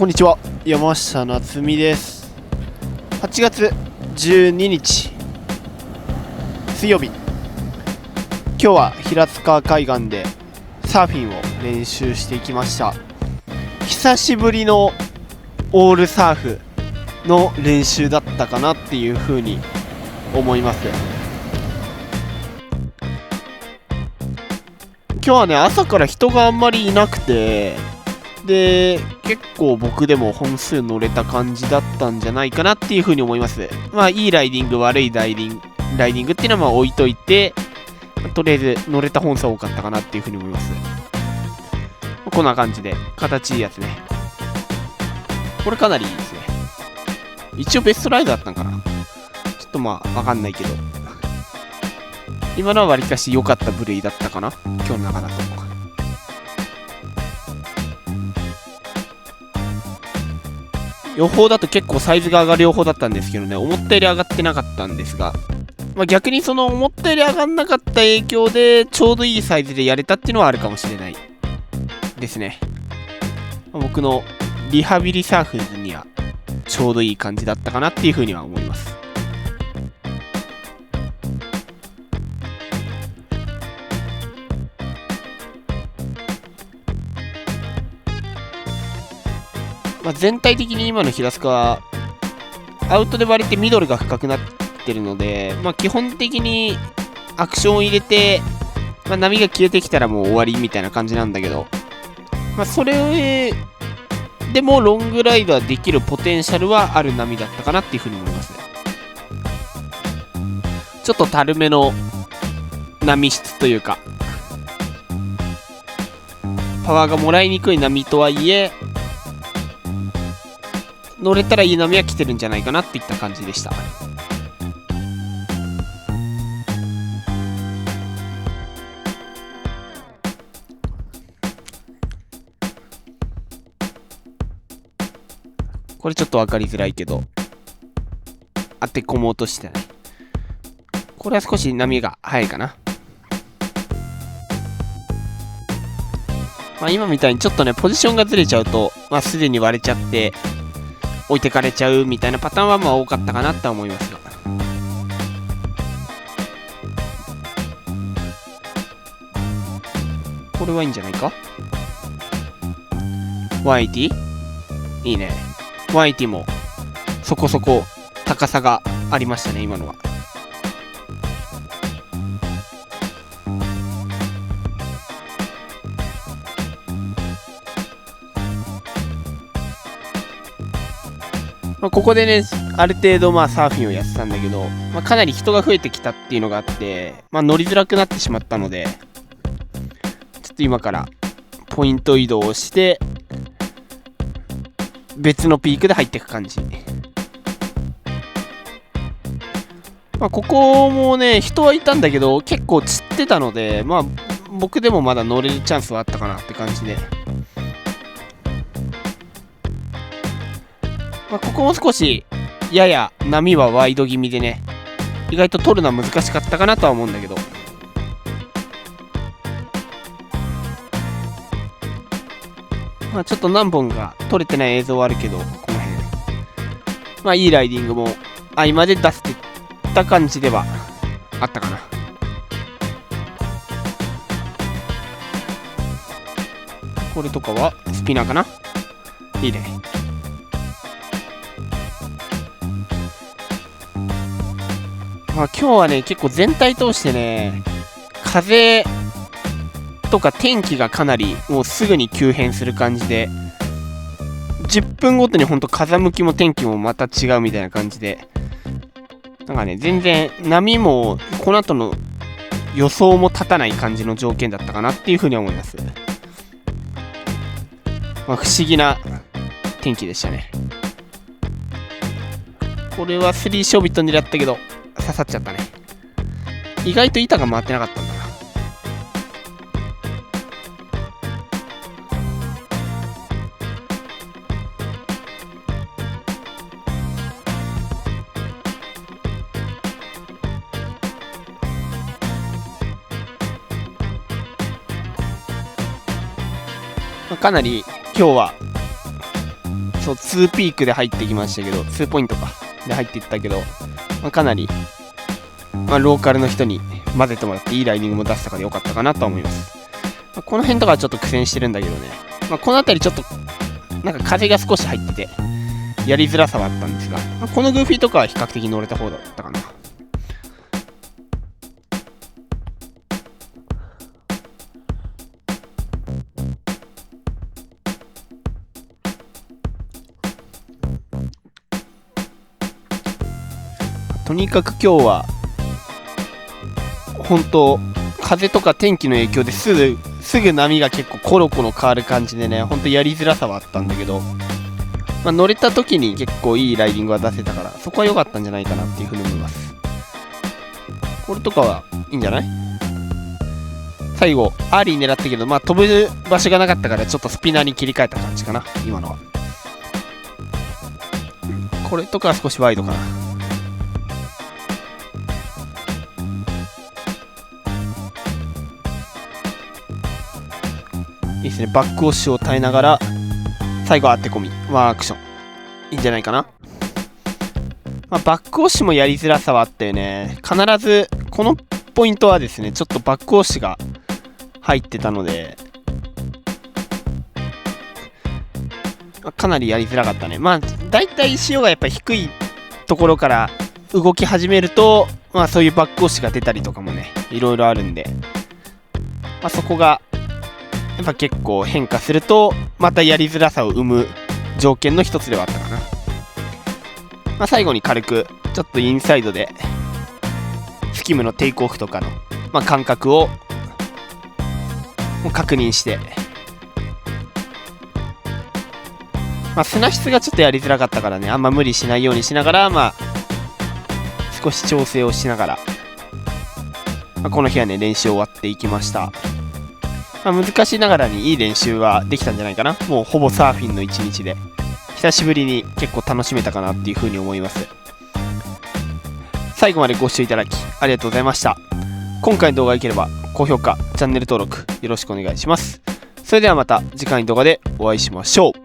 こんにちは、山下夏美です。8月12日水曜日、今日は平塚海岸でサーフィンを練習していきました。久しぶりのオールサーフの練習だったかなっていうふうに思います。今日はね、朝から人があんまりいなくて、で結構僕でも本数乗れた感じだったんじゃないかなっていう風に思います。まあいいライディング悪いライディングっていうのはまあ置いといて、とりあえず乗れた本数は多かったかなっていう風に思います。こんな感じで形いいやつね。これかなりいいですね。一応ベストライドだったんかな、ちょっとまあわかんないけど、今のはわりかし良かった部類だったかな、今日の中だと。予報だと結構サイズが上がる予報だったんですけどね、思ったより上がってなかったんですが、まあ、逆にその思ったより上がんなかった影響でちょうどいいサイズでやれたっていうのはあるかもしれないですね。僕のリハビリサーフにはちょうどいい感じだったかなっていうふうには思います。まあ、全体的に今の平塚はアウトで割れてミドルが深くなってるので、まあ、基本的にアクションを入れて、まあ、波が消えてきたらもう終わりみたいな感じなんだけど、まあ、それでもロングライダーできるポテンシャルはある波だったかなっていうふうに思います。ちょっとたるめの波質というか、パワーがもらいにくい波とはいえ乗れたらいい波は来てるんじゃないかなっていった感じでした。これちょっと分かりづらいけど当て込もうとしてない。これは少し波が速いかな。まあ今みたいにちょっとねポジションがずれちゃうと、まあすでに割れちゃって置いてかれちゃうみたいなパターンはまあ多かったかなとは思いますが、これはいいんじゃないか。180いいね。180もそこそこ高さがありましたね今のは。まあ、ここでね、ある程度まあサーフィンをやってたんだけど、まあ、かなり人が増えてきたっていうのがあって、まあ、乗りづらくなってしまったので、ちょっと今からポイント移動をして、別のピークで入っていく感じ。まあ、ここもね、人はいたんだけど、結構散ってたので、まあ、僕でもまだ乗れるチャンスはあったかなって感じで。まあ、ここも少しやや波はワイド気味でね、意外と取るのは難しかったかなとは思うんだけど、まあ、ちょっと何本か撮れてない映像はあるけど、この辺まあいいライディングも合間で出してった感じではあったかな。これとかはスピナーかな。いいね。まあ、今日はね結構全体通してね、風とか天気がかなりもうすぐに急変する感じで、10分ごとにほんと風向きも天気もまた違うみたいな感じで、なんかね全然波もこの後の予想も立たない感じの条件だったかなっていうふうに思います。まあ、不思議な天気でしたね。これは3ショービット狙ったけど刺さっちゃったね。意外と板が回ってなかったんだな。かなり今日はそう、2ピークで入ってきましたけど、2ポイントか。で入っていったけど、かなり、ローカルの人に混ぜてもらっていいライディングも出せたから良かったかなと思います。この辺とかはちょっと苦戦してるんだけどね。この辺りちょっと、なんか風が少し入ってて、やりづらさはあったんですが、このグーフィーとかは比較的乗れた方だったかな。とにかく今日は本当風とか天気の影響ですぐ波が結構コロコロ変わる感じでね、本当やりづらさはあったんだけど、乗れた時に結構いいライディングは出せたから、そこは良かったんじゃないかなっていうふうに思います。これとかはいいんじゃない？最後アーリー狙ったけど、飛ぶ場所がなかったからちょっとスピナーに切り替えた感じかな、今のは。これとかは少しワイドかな。いいですね。バック押しを耐えながら最後は当て込みワンアクション、いいんじゃないかな。バック押しもやりづらさはあったよね。必ずこのポイントはですね、ちょっとバック押しが入ってたので、かなりやりづらかったね。だいたい潮がやっぱり低いところから動き始めると、そういうバック押しが出たりとかもね、いろいろあるんで、そこがやっぱ結構変化するとまたやりづらさを生む条件の一つではあったかな。最後に軽くちょっとインサイドでスキムのテイクオフとかの、感覚を確認して、砂質がちょっとやりづらかったからね、あんま無理しないようにしながら、少し調整をしながら、この日はね練習終わっていきました。難しいながらにいい練習はできたんじゃないかな。もうほぼサーフィンの一日で久しぶりに結構楽しめたかなっていうふうに思います。最後までご視聴いただきありがとうございました。今回の動画が良ければ高評価、チャンネル登録よろしくお願いします。それではまた次回の動画でお会いしましょう。